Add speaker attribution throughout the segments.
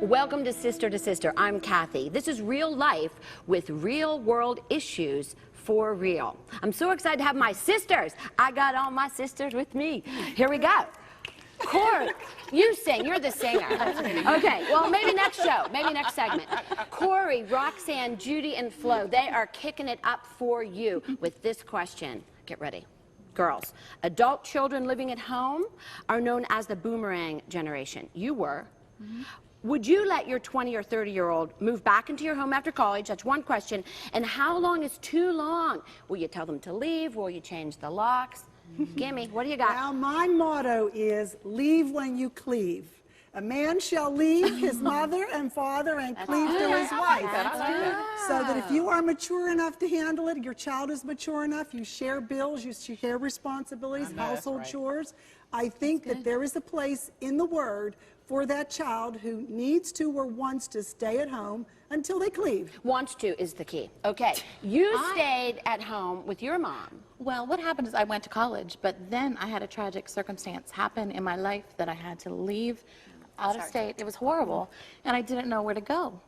Speaker 1: Welcome to Sister. I'm Kathy. This is Real Life with real world issues for real. I'm so excited to have my sisters. I got all my sisters with me. Here we go. Corey, you sing. You're the singer. Okay, well, maybe next show. Maybe next segment. Corey, Roxanne, Judy, and Flo, they are kicking it up for you with this question. Get ready. Girls, adult children living at home are known as the Boomerang generation. You were. Would you let your 20 or 30-year-old move back into your home after college? That's one question. And how long is too long? Will you tell them to leave? Will you change the locks? Gimme, what do you got?
Speaker 2: Well, my motto is leave when you cleave. A man shall leave his mother and father and cleave to his wife. So that if you are mature enough to handle it, your child is mature enough, you share bills, you share responsibilities, household chores. I think that there is a place in the Word for that child who needs to or wants to stay at home until they cleave.
Speaker 1: Wants to is the key. Okay, you stayed at home with your mom.
Speaker 3: Well, what happened is I went to college, but then I had a tragic circumstance happen in my life that I had to leave out of state. It was horrible, and I didn't know where to go.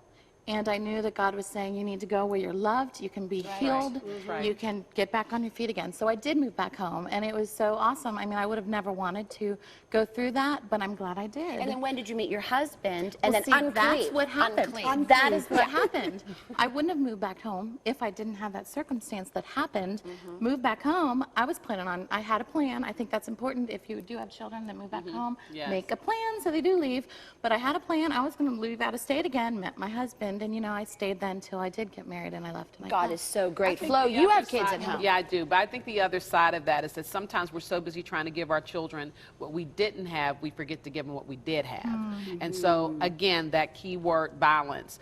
Speaker 3: And I knew that God was saying, you need to go where you're loved, you can be healed, you can get back on your feet again. So I did move back home, and it was so awesome. I mean, I would have never wanted to go through that, but I'm glad I did.
Speaker 1: And then when did you meet your husband? And then
Speaker 3: that's what happened. That is what happened. I wouldn't have moved back home if I didn't have that circumstance that happened. Moved back home, I was planning on, I had a plan. I think that's important if you do have children that move back home. Make a plan so they do leave. But I had a plan. I was going to leave out of state again, met my husband. And, you know, I stayed then until I did get married and I left. And
Speaker 1: God is so great. Flo, you have kids at home.
Speaker 4: Yeah, I do. But I think the other side of that is that sometimes we're so busy trying to give our children what we didn't have, we forget to give them what we did have. And so, again, that key word, balance.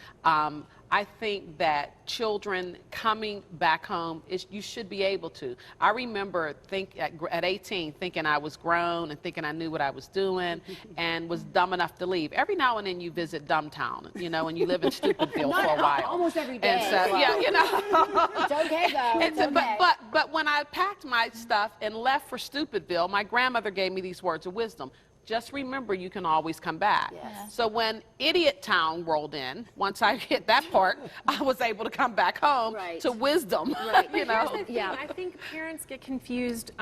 Speaker 4: I think that children coming back home, you should be able to. I remember at 18 thinking I was grown and thinking I knew what I was doing and was dumb enough to leave. Every now and then you visit Dumbtown, you know, and you live in Stupidville for a while.
Speaker 1: Almost every day.
Speaker 4: And so, yeah, you know.
Speaker 1: It's okay, though. It's okay.
Speaker 4: But when I packed my stuff and left for Stupidville, my grandmother gave me these words of wisdom. Just remember, you can always come back. So when Idiot Town rolled in, once I hit that part, I was able to come back home to wisdom. You know?
Speaker 5: I think parents get confused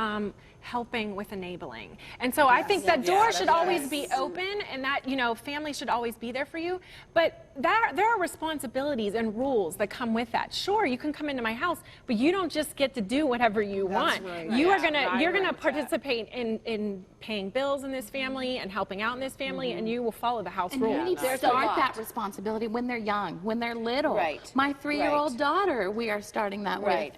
Speaker 5: helping with enabling. And so I think that door should always be open and that, you know, family should always be there for you. But there are responsibilities and rules that come with that. Sure, you can come into my house, but you don't just get to do whatever you want. You are you're gonna participate in paying bills in this family and helping out in this family, and you will follow the house rules.
Speaker 3: You need to start that responsibility when they're young, when they're little. My 3-year-old daughter, we are starting that with.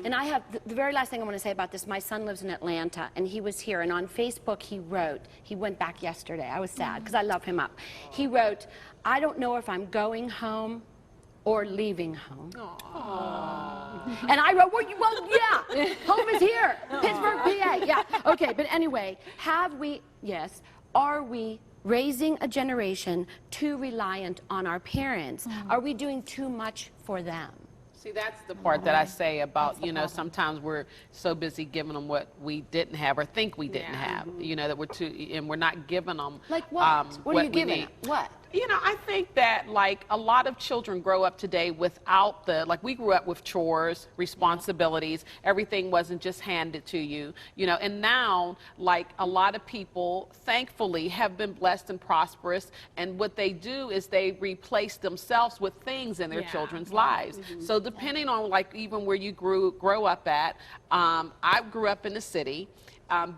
Speaker 1: And I have, the very last thing I want to say about this, my son lives in Atlanta, and he was here, and on Facebook he wrote, he went back yesterday, I was sad, because I love him up. He wrote, I don't know if I'm going home or leaving home. And I wrote, well, yeah, home is here, Pittsburgh, PA, yeah. Okay, but anyway, are we raising a generation too reliant on our parents? Are we doing too much for them?
Speaker 4: See, that's the part that I say about, you know, sometimes we're so busy giving them what we didn't have or think we didn't have, you know, that we're not giving them.
Speaker 1: Like what? What are you giving them? What?
Speaker 4: You know, I think that, like, a lot of children grow up today without like, we grew up with chores, responsibilities, everything wasn't just handed to you, you know, and now, like, a lot of people, thankfully, have been blessed and prosperous, and what they do is they replace themselves with things in their children's lives. So depending on, like, even where you grow up at, I grew up in the city.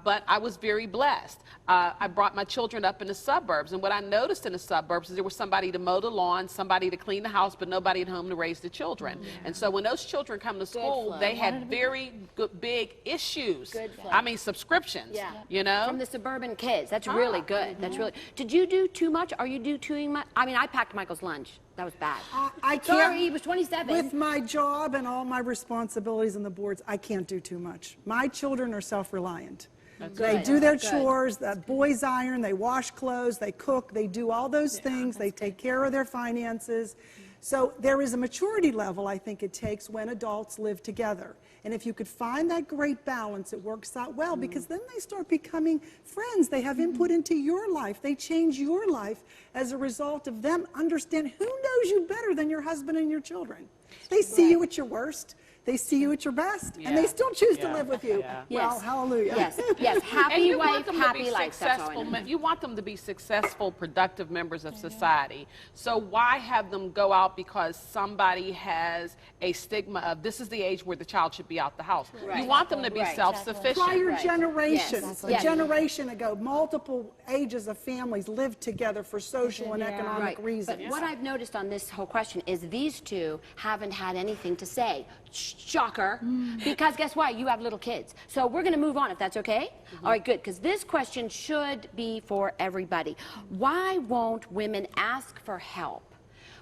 Speaker 4: But I was very blessed. I brought my children up in the suburbs, and what I noticed in the suburbs is there was somebody to mow the lawn, somebody to clean the house, but nobody at home to raise the children. And so when those children come to school, they had very big issues. I mean, subscriptions, you know?
Speaker 1: From the suburban kids. That's really good. That's really. Did you do too much? Are you doing much? I mean, I packed Michael's lunch. That was bad.
Speaker 2: I can't.
Speaker 1: Sorry, he was 27.
Speaker 2: With my job and all my responsibilities on the boards, I can't do too much. My children are self-reliant. They do their chores, the boys iron, they wash clothes, they cook, they do all those things, they take care of their finances. So there is a maturity level I think it takes when adults live together. And if you could find that great balance, it works out well, because then they start becoming friends. They have input into your life. They change your life as a result of them understand who knows you better than your husband and your children. They see you at your worst. They see you at your best, and they still choose to live with you. Well,
Speaker 1: Yes.
Speaker 2: hallelujah.
Speaker 1: Yes, yes.
Speaker 4: And
Speaker 1: Happy
Speaker 4: you want
Speaker 1: wife,
Speaker 4: them to be
Speaker 1: happy life. That's all I
Speaker 4: successful.
Speaker 1: know.
Speaker 4: You want them to be successful, productive members of society. So why have them go out because somebody has a stigma of this is the age where the child should be out the house? You want them to be self-sufficient.
Speaker 2: Prior generations,
Speaker 1: Yes.
Speaker 2: a generation ago, multiple ages of families lived together for social and economic reasons.
Speaker 1: But what I've noticed on this whole question is these two haven't had anything to say. Shocker. Because guess what? You have little kids. So we're going to move on if that's okay. All right, good. Because this question should be for everybody. Why won't women ask for help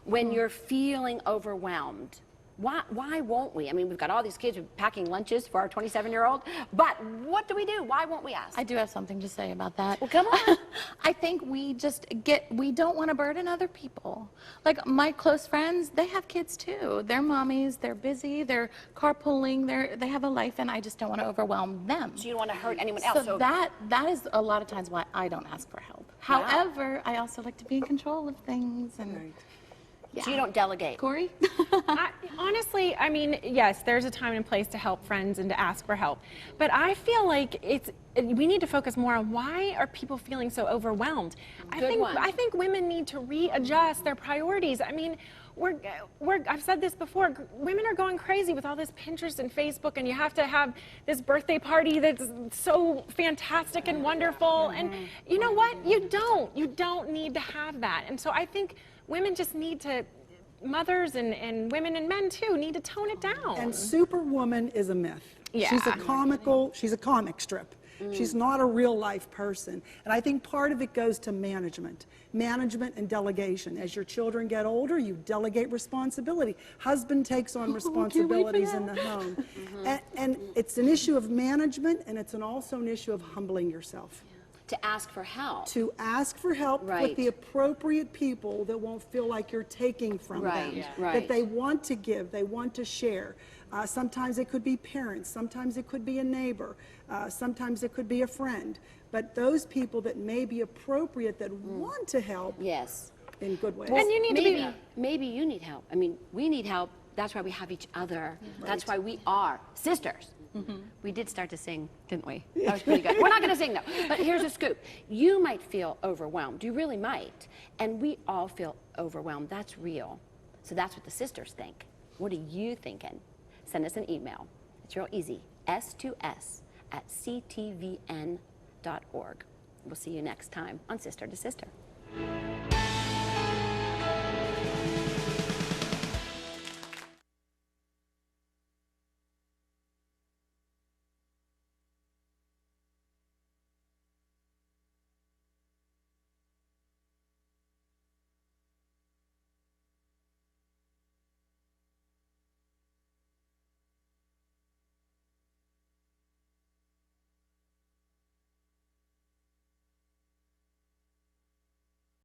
Speaker 1: when you're feeling overwhelmed? Why won't we? I mean, we've got all these kids packing lunches for our 27-year-old, but what do we do? Why won't we ask?
Speaker 3: I do have something to say about that.
Speaker 1: Well, come on.
Speaker 3: I think we don't want to burden other people. Like my close friends, they have kids too. They're mommies, they're busy, they're carpooling, they have a life, and I just don't want to overwhelm them.
Speaker 1: So you don't want to hurt anyone else.
Speaker 3: So that is a lot of times why I don't ask for help. However, I also like to be in control of things. And
Speaker 1: So you don't delegate.
Speaker 3: Corey?
Speaker 5: Honestly, I mean, yes, there's a time and place to help friends and to ask for help. But I feel like we need to focus more on why are people feeling so overwhelmed. I think women need to readjust their priorities. I mean, I've said this before, women are going crazy with all this Pinterest and Facebook, and you have to have this birthday party that's so fantastic and wonderful. And you know what? You don't need to have that. And so I think women just need to, mothers and women and men too, need to tone it down.
Speaker 2: And Superwoman is a myth.
Speaker 5: Yeah.
Speaker 2: She's a comic strip. She's not a real life person. And I think part of it goes to management and delegation. As your children get older, you delegate responsibility. Husband takes on responsibilities in the home. And it's an issue of management, and it's also an issue of humbling yourself.
Speaker 1: To ask for help.
Speaker 2: To ask for help with the appropriate people that won't feel like you're taking from them. That they want to give, they want to share. Sometimes it could be parents, sometimes it could be a neighbor, sometimes it could be a friend. But those people that may be appropriate, that want to help in good ways.
Speaker 5: And you need
Speaker 1: maybe you need help. I mean, we need help. That's why we have each other. That's why we are sisters. We did start to sing, didn't we? That was pretty good. We're not going to sing, though. But here's a scoop. You might feel overwhelmed. You really might. And we all feel overwhelmed. That's real. So that's what the sisters think. What are you thinking? Send us an email. It's real easy. s2s@ctvn.org. We'll see you next time on Sister to Sister.